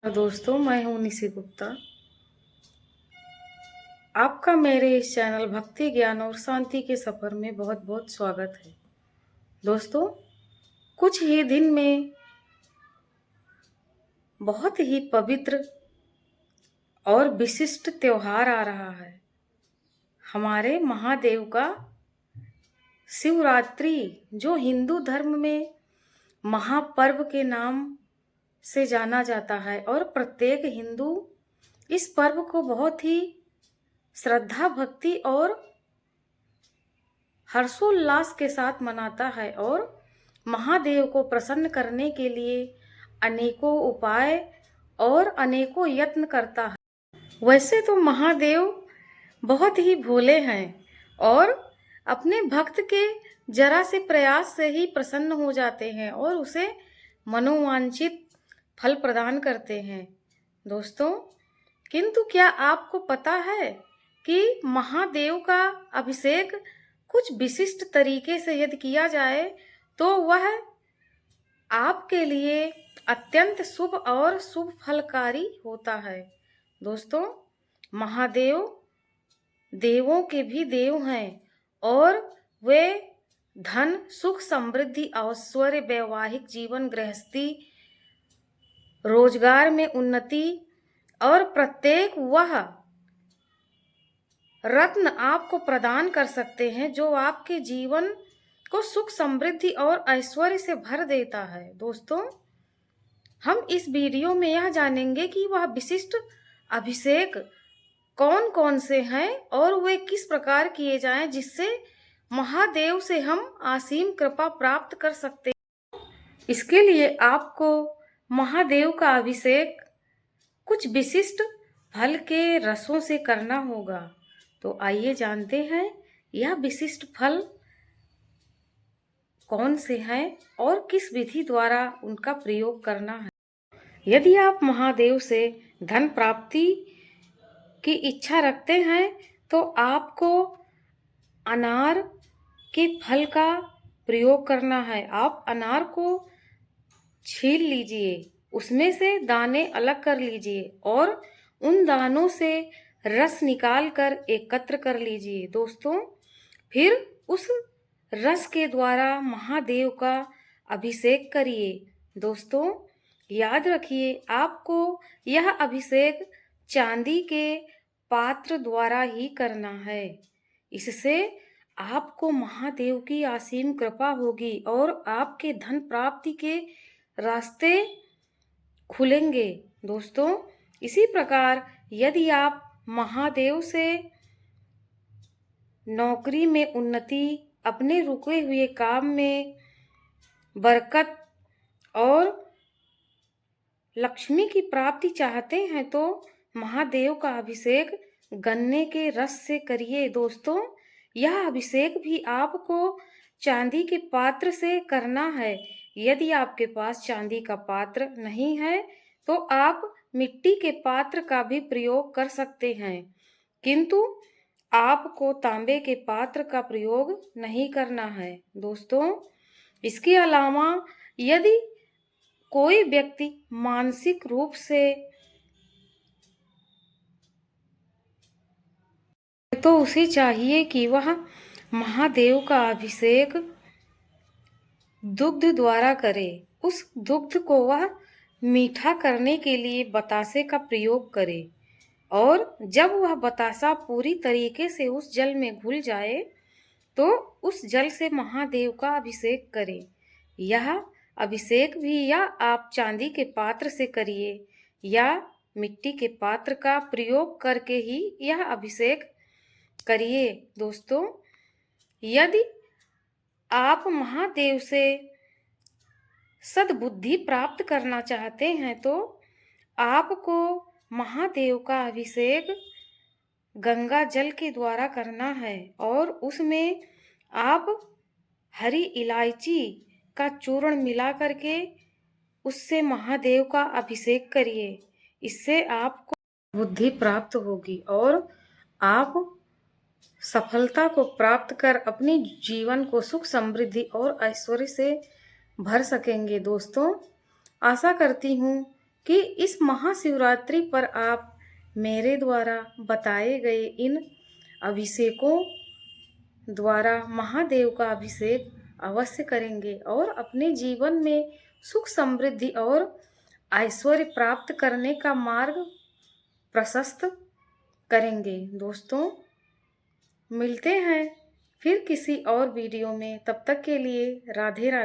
दोस्तों, मैं हूं निशि गुप्ता। आपका मेरे इस चैनल भक्ति ज्ञान और शांति के सफर में बहुत बहुत स्वागत है। दोस्तों, कुछ ही दिन में बहुत ही पवित्र और विशिष्ट त्योहार आ रहा है। हमारे महादेव का शिवरात्रि, जो हिंदू धर्म में महापर्व के नाम से जाना जाता है और प्रत्येक हिंदू इस पर्व को बहुत ही श्रद्धा भक्ति और हर्षोल्लास के साथ मनाता है और महादेव को प्रसन्न करने के लिए अनेकों उपाय और अनेकों यत्न करता है। वैसे तो महादेव बहुत ही भोले हैं और अपने भक्त के जरा से प्रयास से ही प्रसन्न हो जाते हैं और उसे मनोवांछित फल प्रदान करते हैं। दोस्तों, किंतु क्या आपको पता है कि महादेव का अभिषेक कुछ विशिष्ट तरीके से यदि किया जाए तो वह आपके लिए अत्यंत शुभ और शुभ फलकारी होता है। दोस्तों, महादेव देवों के भी देव हैं और वे धन, सुख, समृद्धि, ऐश्वर्य, वैवाहिक जीवन, गृहस्थी, रोजगार में उन्नति और प्रत्येक वह रत्न आपको प्रदान कर सकते हैं जो आपके जीवन को सुख, समृद्धि और ऐश्वर्य से भर देता है। दोस्तों, हम इस वीडियो में यह जानेंगे कि वह विशिष्ट अभिषेक कौन कौन से हैं और वे किस प्रकार किए जाएं जिससे महादेव से हम असीम कृपा प्राप्त कर सकते हैं। इसके लिए आपको महादेव का अभिषेक कुछ विशिष्ट फल के रसों से करना होगा। तो आइए जानते हैं यह विशिष्ट फल कौन से हैं और किस विधि द्वारा उनका प्रयोग करना है। यदि आप महादेव से धन प्राप्ति की इच्छा रखते हैं तो आपको अनार के फल का प्रयोग करना है। आप अनार को छील लीजिए, उसमें से दाने अलग कर लीजिए और उन दानों से रस निकाल कर एकत्र कर लीजिए। दोस्तों, फिर उस रस के द्वारा महादेव का अभिषेक करिए। दोस्तों, याद रखिए, आपको यह अभिषेक चांदी के पात्र द्वारा ही करना है। इससे आपको महादेव की असीम कृपा होगी और आपके धन प्राप्ति के रास्ते खुलेंगे। दोस्तों, इसी प्रकार यदि आप महादेव से नौकरी में उन्नति, अपने रुके हुए काम में बरकत और लक्ष्मी की प्राप्ति चाहते हैं तो महादेव का अभिषेक गन्ने के रस से करिए। दोस्तों, यह अभिषेक भी आपको चांदी के पात्र से करना है। यदि आपके पास चांदी का पात्र नहीं है तो आप मिट्टी के पात्र का भी प्रयोग कर सकते हैं, किंतु आपको तांबे के पात्र का प्रयोग नहीं करना है। दोस्तों, इसके अलावा यदि कोई व्यक्ति मानसिक रूप से तो उसे चाहिए कि वह महादेव का अभिषेक दुग्ध द्वारा करे। उस दुग्ध को वह मीठा करने के लिए बतासे का प्रयोग करे और जब वह बतासा पूरी तरीके से उस जल में घुल जाए तो उस जल से महादेव का अभिषेक करे। यह अभिषेक भी या आप चांदी के पात्र से करिए या मिट्टी के पात्र का प्रयोग करके ही यह अभिषेक करिए। दोस्तों, यदि आप महादेव से सद्बुद्धि प्राप्त करना चाहते हैं तो आपको महादेव का अभिषेक गंगा जल के द्वारा करना है और उसमें आप हरी इलायची का चूर्ण मिला करके उससे महादेव का अभिषेक करिए। इससे आपको बुद्धि प्राप्त होगी और आप सफलता को प्राप्त कर अपने जीवन को सुख, समृद्धि और ऐश्वर्य से भर सकेंगे। दोस्तों, आशा करती हूँ कि इस महाशिवरात्रि पर आप मेरे द्वारा बताए गए इन अभिषेकों द्वारा महादेव का अभिषेक अवश्य करेंगे और अपने जीवन में सुख समृद्धि और ऐश्वर्य प्राप्त करने का मार्ग प्रशस्त करेंगे। दोस्तों, मिलते हैं फिर किसी और वीडियो में। तब तक के लिए राधे राधे।